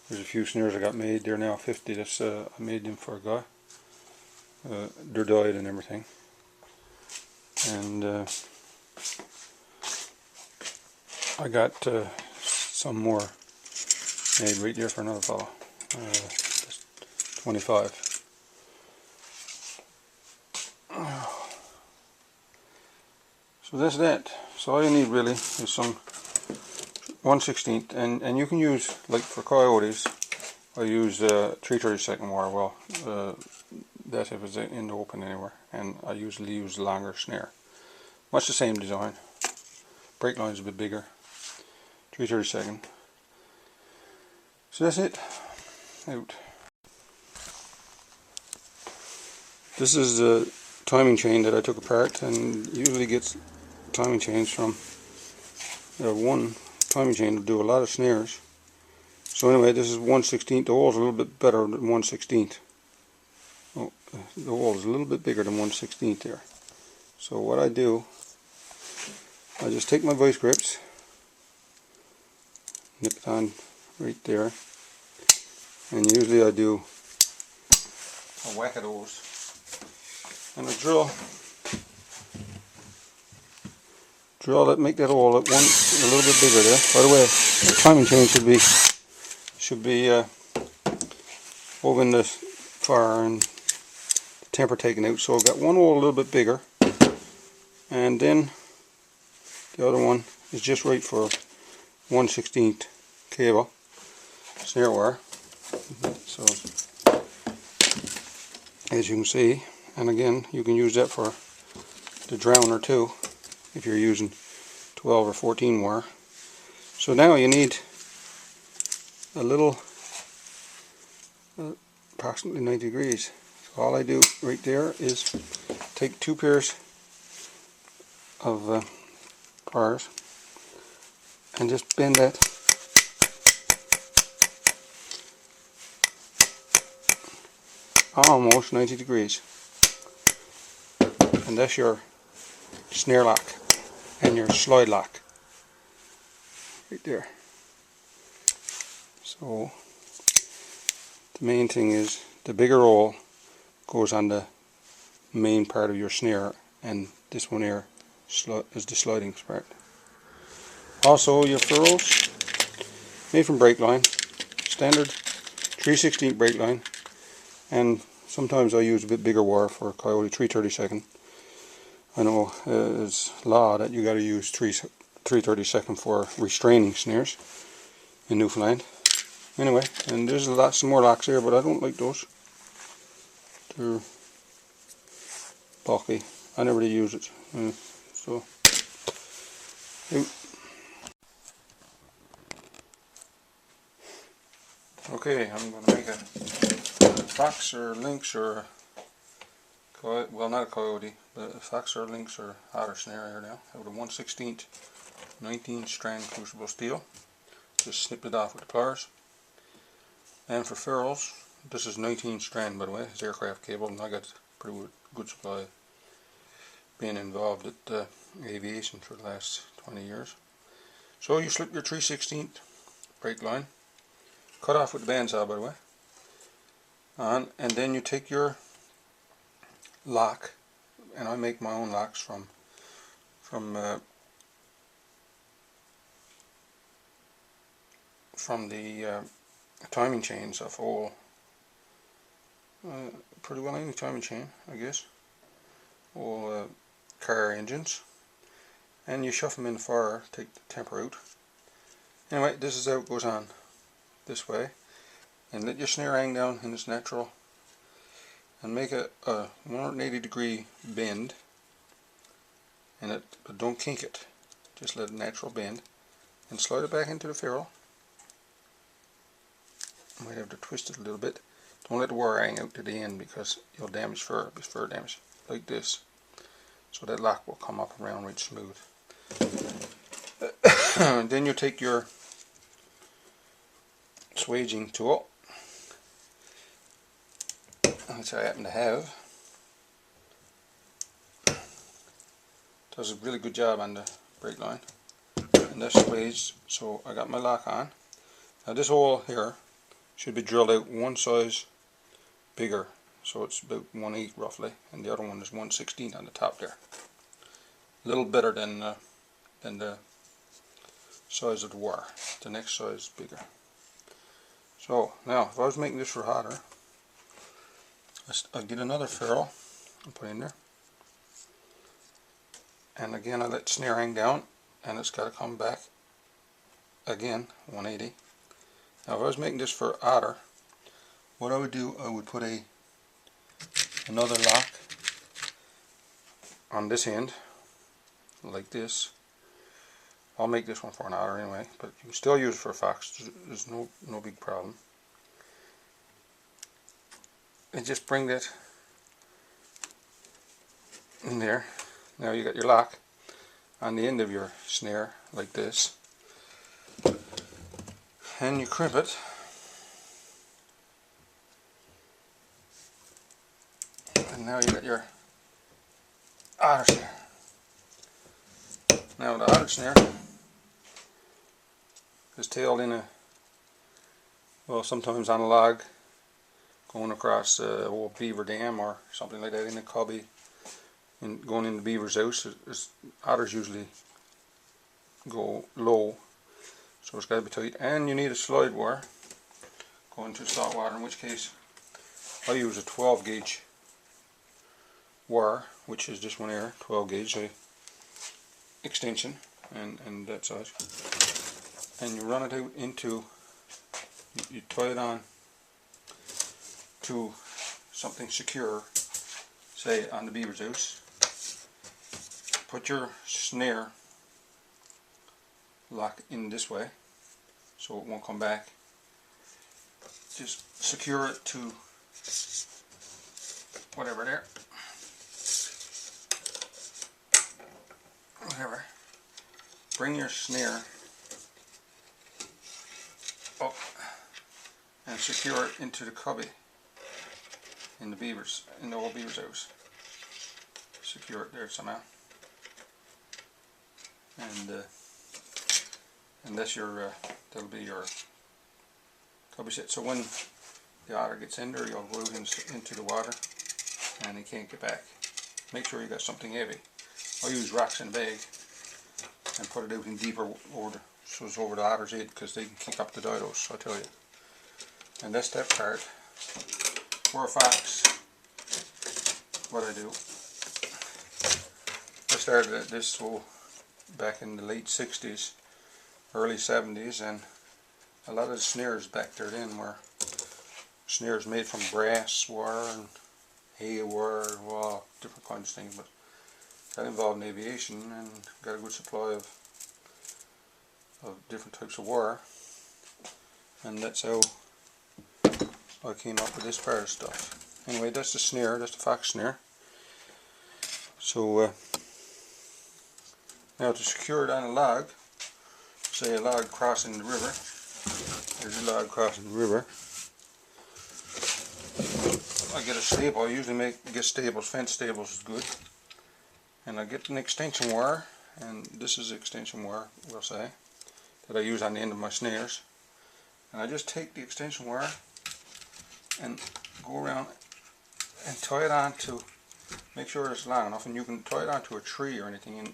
There's a few snares I got made. They're now 50. That's I made them for a guy. They're dyed and everything. And I got some more made right there for another fellow. 25. So that's that. So all you need really is some 1/16, and you can use, like for coyotes, I use 3/32 wire. Well, that's if it's in the open anywhere, and I usually use longer snare. Much the same design. Brake line's a bit bigger. 3/32. So that's it. Out. This is the timing chain that I took apart, and usually gets timing chains from one timing chain will do a lot of snares. So anyway, this is 1/16. The hole is a little bit better than 1/16. Oh, the hole is a little bit bigger than 1/16 there. So what I do, I just take my vice grips, nip it on right there, and usually I do a whack of those, and I drill that, make that hole at one a little bit bigger there. By the way, the timing chain should be over in the fire and the temper taken out. So I've got one hole a little bit bigger, and then the other one is just right for 1/16 cable snare wire. So as you can see, and again you can use that for the drowner too, if you're using 12 or 14 wire. So now you need a little approximately 90 degrees. So all I do right there is take two pairs of pliers and just bend that almost 90 degrees, and that's your snare lock and your slide lock right there. So the main thing is the bigger hole goes on the main part of your snare, and this one here is the sliding part. Also your ferrules, made from brake line, standard 3/16 brake line, and sometimes I use a bit bigger wire for coyote, 3/32. I know it's law that you got to use 3/32 for restraining snares in Newfoundland. Anyway, and there's some more locks here, but I don't like those. They're bulky. I never really use it. So, out. Okay, I'm going to make a fox or lynx or coyote, well, not a coyote, but a fox or lynx or otter snare here now. I have a 1/16 19 strand crucible steel. Just snipped it off with the pliers. And for ferrules, this is 19 strand, by the way. It's aircraft cable, and I got pretty good supply, being involved at aviation for the last 20 years. So you slip your 3/16 brake line, cut off with the bandsaw, by the way, and then you take your lock, and I make my own locks from the timing chains of all pretty well any timing chain, I guess, all car engines, and you shove them in the fire, take the temper out. Anyway, this is how it goes on, this way, and let your snare hang down in its natural, and make a 180 degree bend, and but don't kink it, just let it natural bend, and slide it back into the ferrule. You might have to twist it a little bit. Don't let the wire hang out to the end, because you'll damage fur, it's fur damage, like this. So that lock will come up around right smooth. And then you take your swaging tool, which I happen to have. Does a really good job on the brake line. And that's swaged, so I got my lock on. Now this hole here should be drilled out one size bigger, so it's about 1/8 roughly, and the other one is 1/16 on the top there. A little better than the size of the wire. The next size is bigger. So now, if I was making this for hotter, I'd get another ferrule and put in there, and again I let snare hang down, and it's got to come back again 180. Now if I was making this for otter, what I would do, I would put another lock on this end like this. I'll make this one for an otter anyway, but you can still use it for a fox. There's no big problem. And just bring that in there. Now you got your lock on the end of your snare like this, and you crimp it, and now you got your otter snare. Now the otter snare is tailed in sometimes on a log going across a old beaver dam or something like that, in a cubby, and going in the beaver's house. Otters usually go low, so it's got to be tight, and you need a slide wire going to salt water, in which case I use a 12 gauge wire, which is this one here, 12 gauge extension, and that size, and you run it out into, you tie it on to something secure, say on the beaver's house. Put your snare lock in this way so it won't come back. Just secure it to whatever there, whatever. Bring your snare up and secure it into the cubby in the old beaver's house. Secure it there somehow, and that's your that'll be your cubby set. So when the otter gets in there, you'll go out into the water and he can't get back. Make sure you got something heavy. I'll use rocks in a bag and put it out in deeper so it's over the otter's head, because they can kick up the didos, I tell you. And that's that part. For a fox, what I do, I started at this back in the late 60s, early 70s, and a lot of the snares back there then were snares made from brass wire and hay wire, well, different kinds of things, but that involved in aviation, and got a good supply of different types of wire, and that's how I came up with this part of stuff. Anyway, that's the snare, that's the fox snare. So now to secure it on a log, say a log crossing the river, there's a log crossing the river, I get a staple. I usually get staples, fence staples is good, and I get an extension wire, and this is the extension wire, we'll say, that I use on the end of my snares, and I just take the extension wire and go around and tie it on to, make sure it's long enough, and you can tie it onto a tree or anything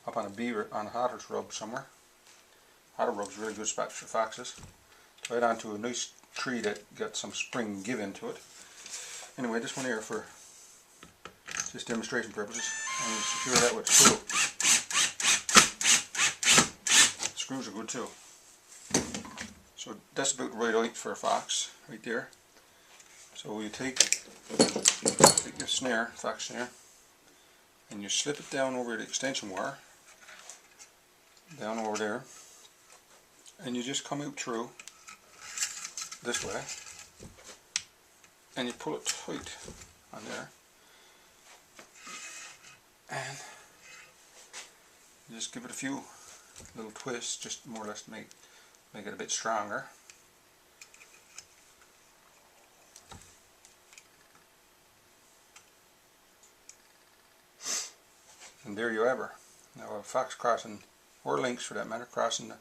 up on a beaver, on a otter's rub somewhere. Otter rub's a really good spot for foxes. Tie it onto a nice tree that got some spring give into it. Anyway, this one here for just demonstration purposes, and you secure that with a screw. Screws are good too. So that's about the right height for a fox, right there. So you take your snare, fox snare, and you slip it down over the extension wire, down over there, and you just come out through this way, and you pull it tight on there, and you just give it a few little twists, just more or less to make it a bit stronger. And there you have her. Now a fox crossing, or lynx for that matter, crossing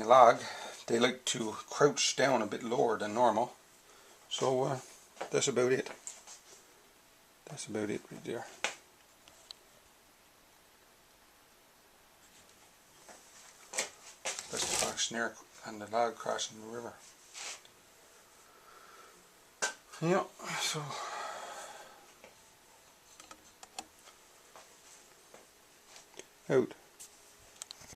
a log they like to crouch down a bit lower than normal. So that's about it. That's about it right there. That's the fox snare and the log crossing the river. Yeah, so out.